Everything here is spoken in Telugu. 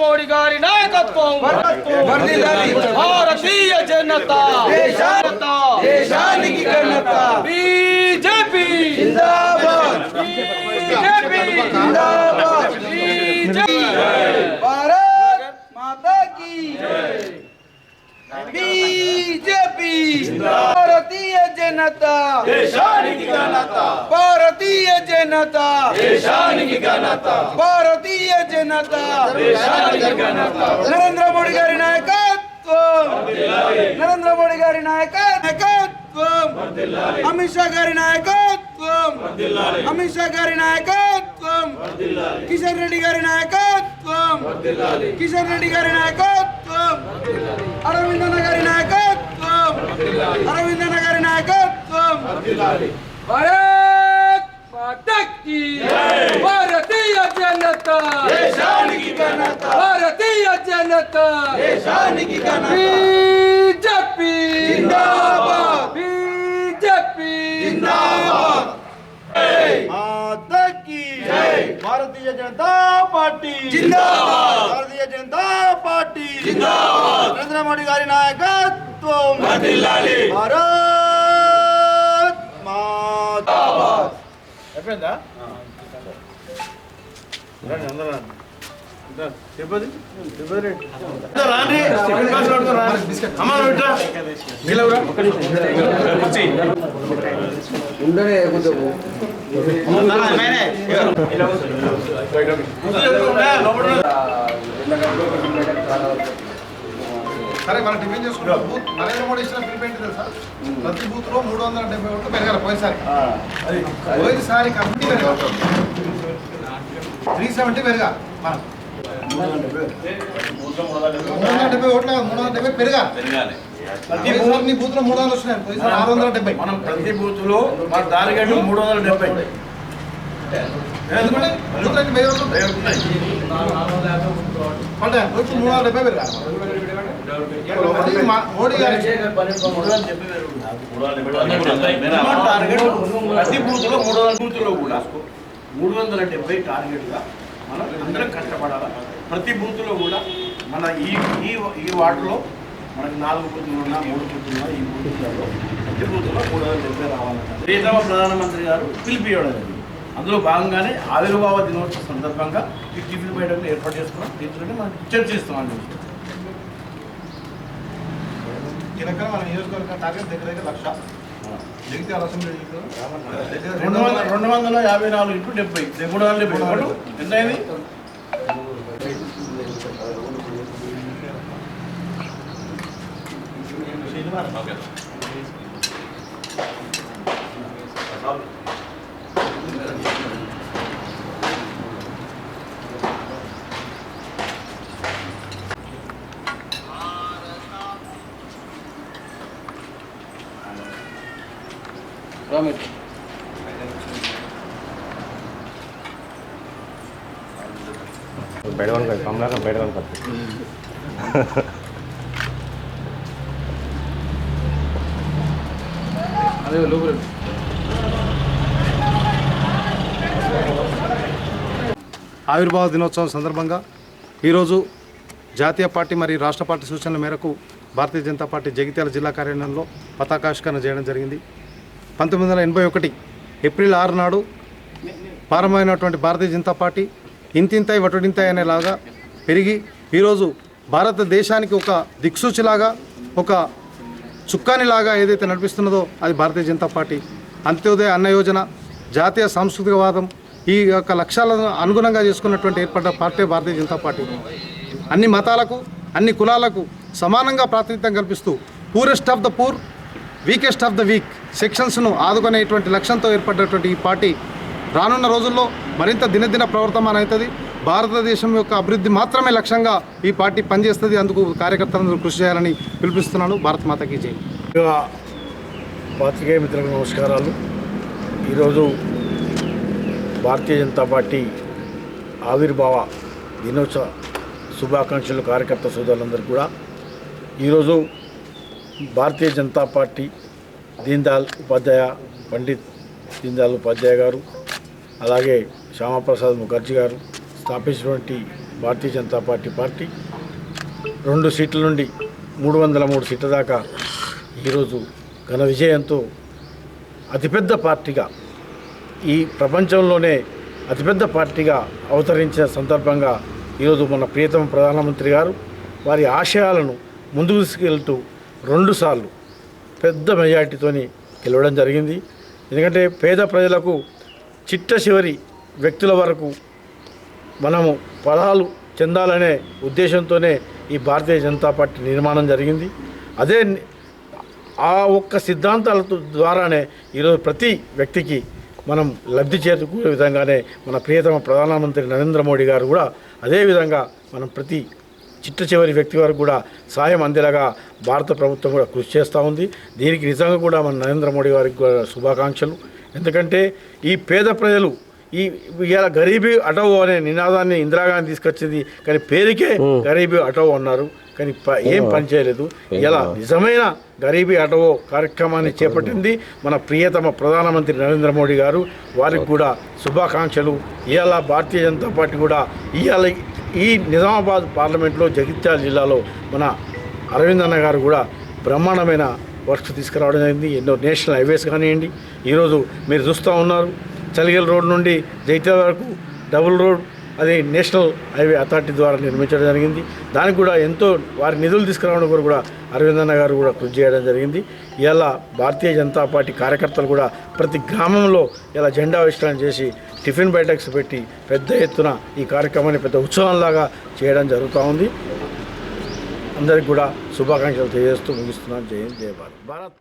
మోడీ గారి నాయకత్వం భారతీయ జనతా దేశానికి ఘనత బీజేపీ జిందాబాద్ బీజేపీ జిందాబాద్ భారత్ మాతా की बीजेपी भारतीय जनता దేశానికి ఘనత भारतीय जनता దేశానికి ఘనత भारतीय जनता దేశానికి ఘనత नरेंद्र मोदी గారి నాయకత్వం नरेंद्र मोदी గారి నాయకత్వం అమిత్ షా గారి నాయకత్వం అమిత్ షా గారి నాయకత్వం కిషన్ రెడ్డి గారి నాయకత్వం కిషన్ రెడ్డి గారి నాయకత్వం అరవిందన్న గారి నాయకత్వం అరవిందన్న గారి నాయకత్వం భారత్ మాతా की భారతీయ జనతా దేశానికి ఘనత భారతీయ జనతా దేశానికి ఘనత బీజేపీ జిందాబాద్ బీజేపీ జిందాబాద్ माता की भारतीय जनता पार्टी జిందాబాద్ भारतीय जनता पार्टी జిందాబాద్ नरेंद्र मोदी గారి నాయకత్వం వర్ధిల్లాలి భారత్ మాతా అయిపోయిందా సరే మనం డిపెండ్ చేసుకుంటాం. బూత్ నరేంద్ర మోడీ ఇచ్చిన పిలుపు ఏంటి తెలుసా? ప్రతి బూత్ లో 370 ఓట్లు పెరగాలి. పోయినసారి కమిటీ పెరగాలి 370 పెరగాలి. మనం 370 ఓట్ల 370 పెరగాలి. ప్రతి బూత్ లో 300 వచ్చినాయి. పోయినసారి 670. మనం ప్రతి బూత్ లో మన టార్గెట్ 370. ఎందుకంటే బూత్ రేట్ 1000 ఓట్లు అంటే వచ్చి 370 పెరగాలి. అది మోడీ గారి టార్గెట్ ప్రతి బూత్ లో 300 బూత్ లో కూడా 370 టార్గెట్ గా మనం అందరం కష్టపడాలి. ప్రతి బూత్ లో కూడా మన ఈ వార్డులో మనకి 4 బూతులు ఉన్నా 3 బూతులు ఉన్నా ఈ బూతులలో ప్రతి బూత్ లో 370 రావాలన్నమాట. ప్రియతమ ప్రధానమంత్రి గారు పిలిపియడం అందులో భాగంగానే ఆవిర్భావ దినోత్సవ సందర్భంగా ఈ టిఫిన్ బయటకు ఏర్పాటు చేసుకున్నాం. దీంతో మనం చర్చిస్తాం అనే విషయం. కిలకర మన నియోజకవర్గం టార్గెట్ దగ్గర 1,00,000. జగిత్యాల అసెంబ్లీ 254 ఇంటూ 70 370 ఎంత అయింది? बैठवन कर कमला का बैठवन करते అదే లోపల ఆవిర్భావ దినోత్సవం సందర్భంగా ఈరోజు జాతీయ పార్టీ మరియు రాష్ట్ర పార్టీ సూచనల మేరకు భారతీయ జనతా పార్టీ జగిత్యాల జిల్లా కార్యాలయంలో పతాకావిష్కరణ చేయడం జరిగింది. 1981 ఏప్రిల్ 6 నాడు ప్రారంభమైనటువంటి భారతీయ జనతా పార్టీ ఇంతింతాయి వటుడింతాయి అనేలాగా పెరిగి ఈరోజు భారతదేశానికి ఒక దిక్సూచిలాగా ఒక చుక్కానిలాగా ఏదైతే నడిపిస్తున్నదో అది భారతీయ జనతా పార్టీ. అంత్యోదయ అన్న యోజన, జాతీయ సాంస్కృతికవాదం ఈ యొక్క లక్ష్యాలను అనుగుణంగా చేసుకున్నటువంటి ఏర్పడ్డ పార్టీ భారతీయ జనతా పార్టీ. అన్ని మతాలకు అన్ని కులాలకు సమానంగా ప్రాతినిధ్యం కల్పిస్తూ poorest of the poor weakest of the weak సెక్షన్స్ను ఆదుకునేటువంటి లక్ష్యంతో ఏర్పడినటువంటి ఈ పార్టీ రానున్న రోజుల్లో మరింత దినదిన ప్రవర్తమానం అవుతుంది. భారతదేశం యొక్క అభివృద్ధి మాత్రమే లక్ష్యంగా ఈ పార్టీ పనిచేస్తుంది. అందుకు కార్యకర్తలందరూ కృషి చేయాలని పిలుపుస్తున్నాను. భారత్ మాతకి జై. పాత్రికేయ మిత్రులకు నమస్కారాలు. ఈరోజు భారతీయ జనతా పార్టీ ఆవిర్భావ దినోత్సవ శుభాకాంక్షలు కార్యకర్త సోదరులందరూ కూడా. ఈరోజు భారతీయ జనతా పార్టీ పండిత్ దీన్ దయాళ్ ఉపాధ్యాయ గారు, అలాగే శ్యామాప్రసాద్ ముఖర్జీ గారు స్థాపించినటువంటి భారతీయ జనతా పార్టీ 2 సీట్ల నుండి 303 సీట్ల దాకా ఈరోజు ఘన విజయంతో అతిపెద్ద పార్టీగా ఈ ప్రపంచంలోనే అతిపెద్ద పార్టీగా అవతరించిన సందర్భంగా ఈరోజు మన ప్రియతమ ప్రధానమంత్రి గారు వారి ఆశయాలను ముందుకు తీసుకెళ్తూ 2 సార్లు పెద్ద మెజార్టీతోని గెలవడం జరిగింది. ఎందుకంటే పేద ప్రజలకు చిట్ట చివరి వ్యక్తుల వరకు మనము పదాలు చెందాలనే ఉద్దేశంతోనే ఈ భారతీయ జనతా పార్టీ నిర్మాణం జరిగింది. అదే ఆ ఒక్క సిద్ధాంతాల ద్వారానే ఈరోజు ప్రతి వ్యక్తికి మనం లబ్ధి చేకూరే విధంగానే మన ప్రియతమ ప్రధానమంత్రి నరేంద్ర మోడీ గారు కూడా అదేవిధంగా మనం ప్రతి చిట్ట చివరి వ్యక్తి వరకు కూడా సాయం అందేలాగా భారత ప్రభుత్వం కూడా కృషి చేస్తూ ఉంది. దీనికి నిజంగా కూడా మన నరేంద్ర మోడీ గారికి కూడా శుభాకాంక్షలు. ఎందుకంటే ఈ పేద ప్రజలు ఇలా గరీబీ హటావో అనే నినాదాన్ని ఇందిరాగాంధీ తీసుకొచ్చింది, కానీ పేరుకే గరీబీ హటావో అన్నారు, కానీ ఏం పని చేయలేదు. ఇలా నిజమైన గరీబీ హటావో కార్యక్రమాన్ని చేపట్టింది మన ప్రియతమ ప్రధానమంత్రి నరేంద్ర మోడీ గారు. వారికి కూడా శుభాకాంక్షలు. ఇవాళ భారతీయ జనతా పార్టీ కూడా ఇవాళ ఈ నిజామాబాద్ పార్లమెంట్లో జగిత్యాల జిల్లాలో మన అరవింద్ అన్న గారు కూడా బ్రహ్మాండమైన వర్క్స్ తీసుకురావడం జరిగింది. ఎన్నో నేషనల్ హైవేస్ కానివ్వండి, ఈరోజు మీరు చూస్తూ ఉన్నారు చలిగల్ రోడ్ నుండి జైత్యాల వరకు డబుల్ రోడ్ అది నేషనల్ హైవే అథారిటీ ద్వారా నిర్మించడం జరిగింది. దానికి కూడా ఎంతో వారి నిధులు తీసుకురావడం కొరకు కూడా అరవింద్ అన్న గారు కూడా కృషి చేయడం జరిగింది. ఇలా భారతీయ జనతా పార్టీ కార్యకర్తలు కూడా ప్రతి గ్రామంలో ఇలా జెండా ఆవిష్కరణ చేసి టిఫిన్ బైటక్స్ పెట్టి పెద్ద ఎత్తున ఈ కార్యక్రమాన్ని పెద్ద ఉత్సవంలాగా చేయడం జరుగుతూ ఉంది. అందరికి కూడా శుభాకాంక్షలు తెలియజేస్తూ ముగిస్తున్నాను. జై హింద్, జై భారత్.